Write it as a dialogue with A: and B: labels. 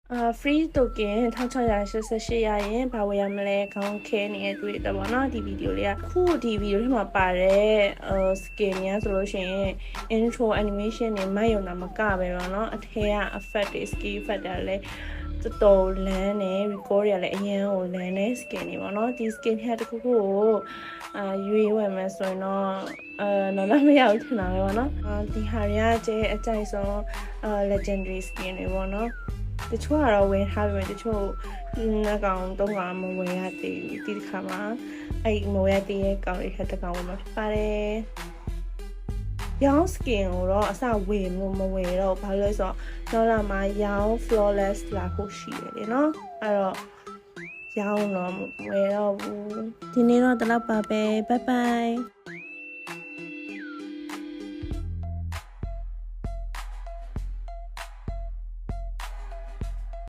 A: free token 1688ရရင်ဘာဝယ်ရမလဲခေါင်းခဲနေတဲ့တွေ့တော့ဗောနော်ဒီဗီဒီယိုလေးကခုဒီဗီဒီယိုထဲမှာပါတဲ့ skin ညာဆိုလို့ရှိရင် intro animation တွေမိုက်ရုံတာမကပဲဗောနော်အထက်က effect တွေ skill effect တွေလည်းတော်လန်းနေ record ရလည်းအရင်ကိုလန်းနေ skin တွေဗောနော်ဒီ skin ထဲတခုခုကိုရွေးဝယ်မယ်ဆိုရင်တော့နော်မရဘူးထင်တာပဲဗောနော်ဒီဟာတွေကကျဲအကြိုက်ဆုံးlegendary skin တွေဗောနော်တချို့ကတော့ဝယ်ထားပြီတချို့နှစ်ကောင်သုံးကောင်မဝယ်ရသေးဘူးဒီတစ်ခါမှာအဲ့မဝယ်ရသေးတဲ့ကောင်တွေထက်တစ်ကောင်ဝယ်မှာဖြစ်ပါတယ်ရောင်း skin ကိုတော့အစဝယ်လို့မဝယ်တော့ဘာလို့လဲဆိုတော့နောက်လာမှာရောင်း flawless လာဖို့ရှိတယ်လေနော်အဲ့တော့ရောင်းတော့ဝယ်တော့ဘူးဒီနေ့တော့တလောက်ပါပဲ bye bye